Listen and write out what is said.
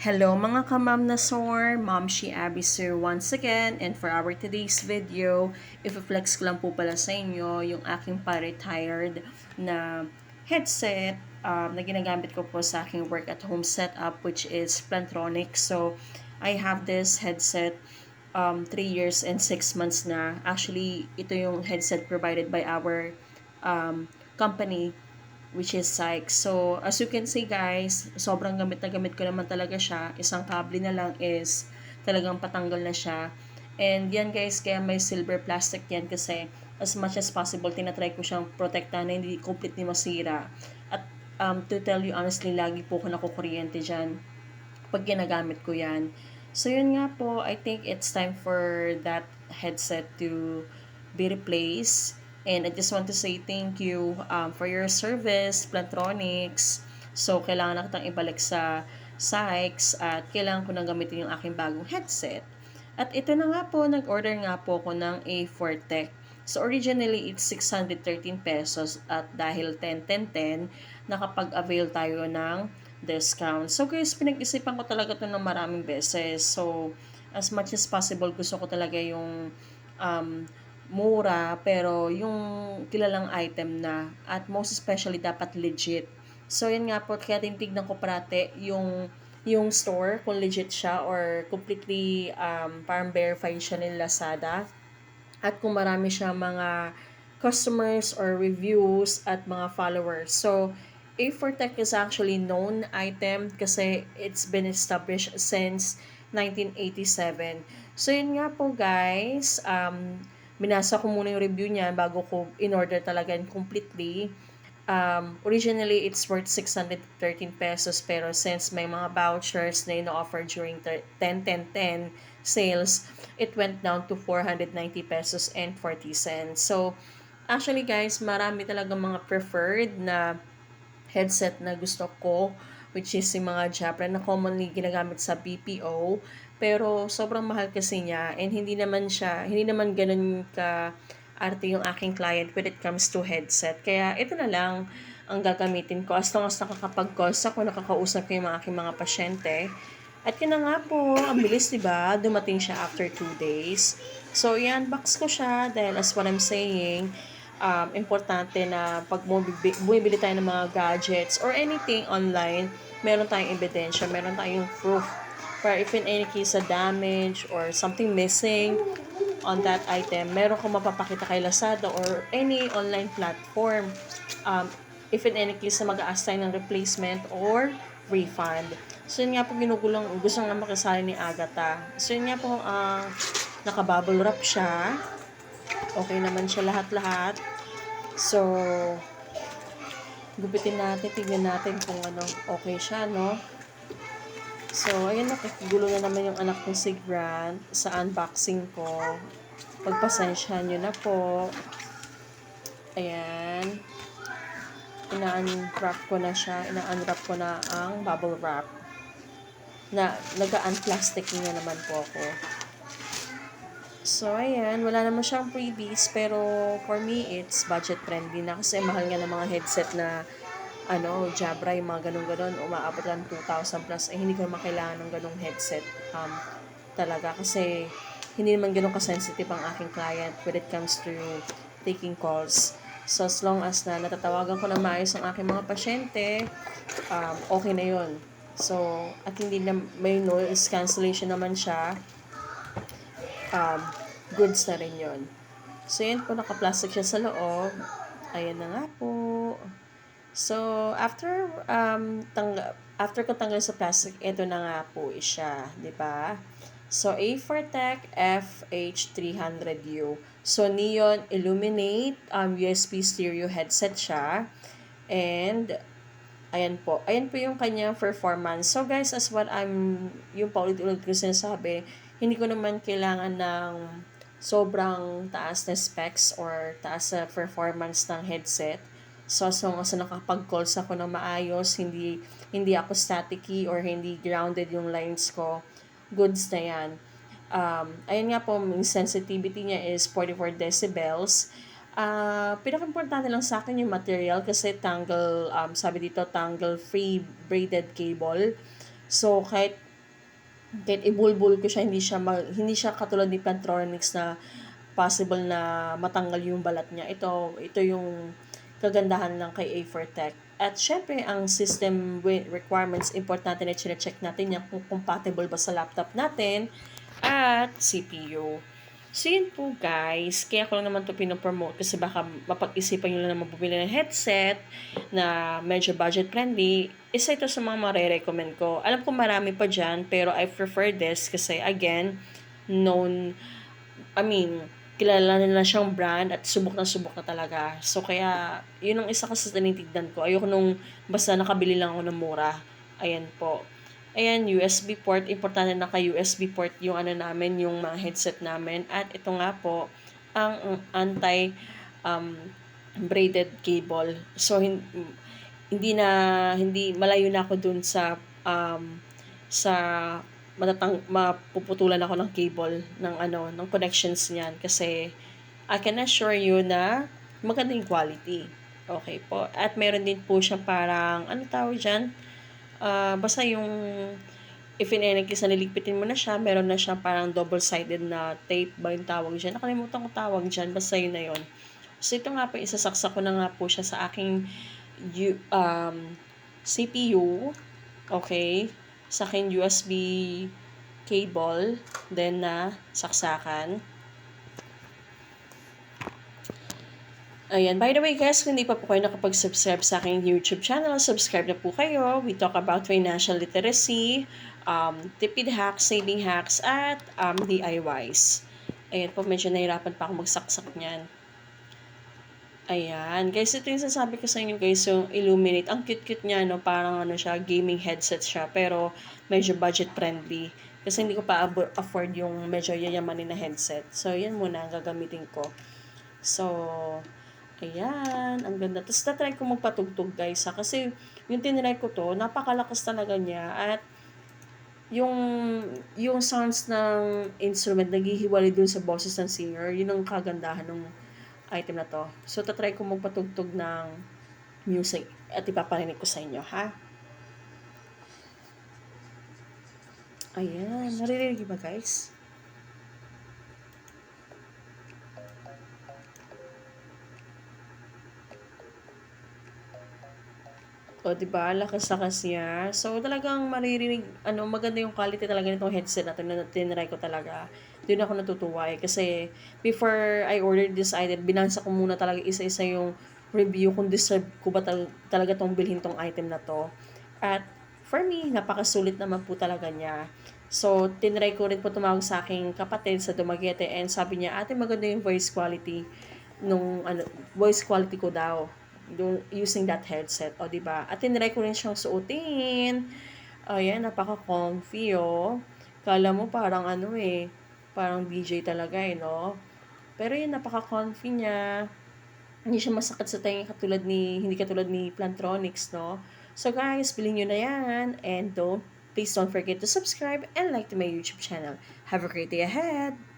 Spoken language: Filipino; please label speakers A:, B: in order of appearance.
A: Hello mga kamam na sor, Ma'am Shi Abby sir once again, and for our today's video, i-flex ko lang po pala sa inyo yung aking pa-retired na headset na ginagamit ko po sa aking work at home setup, which is Plantronics. So, I have this headset 3 years and 6 months na. Actually, ito yung headset provided by our company, which is Sykes. So, as you can see guys, sobrang gamit na gamit ko naman talaga siya. Isang kable na lang is talagang patanggal na siya. And yan guys, kaya may silver plastic yan kasi as much as possible, tinatry ko siyang protektahan na hindi completely masira. At to tell you honestly, lagi po ako nakukuryente dyan pag ginagamit ko yan. So, yun nga po, I think it's time for that headset to be replaced. And I just want to say thank you for your service, Plantronics. So, kailangan na kitang ibalik sa Sykes at kailangan ko nang gamitin yung aking bagong headset. At ito na nga po, nag-order nga po ako ng A4 Tech. So, originally, it's 613 pesos at dahil 10-10-10, nakapag-avail tayo ng discount. So, guys, pinag-isipan ko talaga ito ng maraming beses. So, as much as possible, gusto ko talaga yung um, mura, pero yung kilalang item na, at most especially, dapat legit. So, yun nga po, kaya tinitignan ko parate yung store, kung legit siya or completely parang verified siya ni Lazada. At kung marami siya mga customers or reviews at mga followers. So, A4Tech is actually known item kasi it's been established since 1987. So, yun nga po guys, binasa ko muna yung review niya bago ko in-order talaga completely. Originally, it's worth 613 pesos pero since may mga vouchers na ino-offer during 10-10-10 sales, it went down to 490 pesos and 40 cents. So, actually guys, marami talaga mga preferred na headset na gusto ko, which is yung mga Jabra na commonly ginagamit sa BPO. Pero sobrang mahal kasi niya and hindi naman ganun ka arte yung aking client when it comes to headset. Kaya ito na lang ang gagamitin ko as long as nakakapag-calls ako, nakakausap ko yung mga aking mga pasyente. At yun na nga po, ang bilis diba? Dumating siya after 2 days. So, i-unbox ko siya dahil as what I'm saying, importante na pag bumibili tayo ng mga gadgets or anything online, meron tayong ebidensya, meron tayong proof. Para if in any case a damage or something missing on that item, meron kang mapapakita kay Lazada or any online platform. If in any case na mag-a-ask tayo ng replacement or refund. So, yun nga po gusto nga makasali ni Agatha. So, yun nga po, naka-bubble wrap siya. Okay naman siya lahat-lahat. So, gupitin natin, tignan natin kung okay siya, no? So, ayun, nakigulo na naman yung anak ko si Grant sa unboxing ko. Pagpasensyahan nyo na po. Ayan. Ina-unwrap ko na siya. Ina-unwrap ko na ang bubble wrap. Nag-unplastic niya naman po ako. So, ayan. Wala naman siyang freebies. Pero, for me, it's budget friendly na. Kasi mahal nga ng mga headset na Jabra, yung mga ganun-ganun, umaabot lang 2,000 plus, hindi ko naman kailangan ng ganung headset talaga kasi hindi naman ganun ka-sensitive ang aking client when it comes to taking calls. So, as long as na natatawagan ko na maayos ang aking mga pasyente, okay na yun. So, at hindi na may noise cancellation naman siya, goods na rin yun. So, yan po, naka-plastic siya sa loob. Ayan na nga po. So, after ko tanggal sa plastic, ito na nga po siya, di ba? So, A4Tech FH300U. So, Neon Illuminate USB stereo headset siya. And, ayan po. Ayan po yung kanyang performance. So, guys, yung paulit-ulit ko sinasabi, hindi ko naman kailangan ng sobrang taas na specs or taas na performance ng headset. So, as long as nakapag-calls ako ng maayos, hindi ako staticky or hindi grounded yung lines ko, goods na yan. Ayun nga po, yung sensitivity niya is 44 decibels. Pinaka-importante lang sa akin yung material kasi sabi dito, tangle-free braided cable. So, kahit kahit ibulbul ko siya, hindi siya katulad ni Plantronics na possible na matanggal yung balat niya. Ito yung kagandahan lang kay A4Tech. At syempre, ang system requirements, important natin na check natin yan kung compatible ba sa laptop natin at CPU. So, yun po guys. Kaya ko lang naman ito pinopromote kasi baka mapag-isipan nyo lang naman bumili ng headset na medyo budget friendly. Isa ito sa mga marirecommend ko. Alam ko marami pa dyan, pero I prefer this kasi again, known, I mean, kilala na siyang brand at subok na talaga. So, kaya, yun ang isa kasi sa tinitignan ko. Ayoko nung basta nakabili lang ako ng mura. Ayan po. Ayan, USB port. Importante na ka-USB port yung ano namin, yung mga headset namin. At ito nga po, ang um, braided cable. So, hindi malayo na ako dun sa mapuputulan ako ng cable ng connections niyan kasi I can assure you na maganda yung quality. Okay po. At meron din po siya parang ano tawag diyan? Basta yung if in any case na niligpitin mo na siya, meron na siya parang double-sided na tape ba yung tawag dyan. Nakalimutan ko tawag dyan, basta yun na yun. So, ito nga po, isasaksak ko na nga po siya sa aking CPU, okay, sa aking USB cable, then na saksakan. Ayan, by the way guys, kung hindi pa po kayo nakapag-subscribe sa aking YouTube channel, subscribe na po kayo. We talk about financial literacy, tipid hacks, saving hacks, at DIYs. Ayan po, medyo nahirapan pa ako magsaksak niyan. Ayan, guys, ito yung sasabi ko sa inyo guys, yung Illuminate. Ang cute-cute niya, no? Parang ano siya, gaming headset siya, pero medyo budget friendly. Kasi hindi ko pa afford yung medyo yayamanin na headset. So, yan muna ang gagamitin ko. So, ayan, ang ganda. Tapos na-try ko magpatugtog guys ha. Kasi yung tinry ko to, napakalakas talaga niya. At yung sounds ng instrument naghihiwalay dun sa boses ng singer. Yun ang kagandahan ng item na to. So, tatry ko magpatugtog ng music at ipaparinig ko sa inyo ha. Ayan, naririnig ba guys? O, diba? Lakas-lakas niya. So, talagang maririnig, maganda yung quality talaga nitong headset na tinry ko talaga. Doon ako natutuwa eh. Kasi, before I ordered this item, binansa ko muna talaga isa-isa yung review kung deserve ko ba talaga tong bilhin tong item na to. At, for me, napakasulit naman po talaga niya. So, tinry ko rin po tumawag sa aking kapatid sa Dumaguete and sabi niya, ate, maganda yung voice quality ko daw using that headset. O, diba? At tinry ko rin siyang suotin. Ayan, napaka-comfy, oh. Kala mo parang parang DJ talaga, no? Pero yun, napaka-comfy niya. Hindi siya masakit sa tenga hindi katulad ni Plantronics, no? So, guys, bilhin nyo na yan. And please don't forget to subscribe and like to my YouTube channel. Have a great day ahead!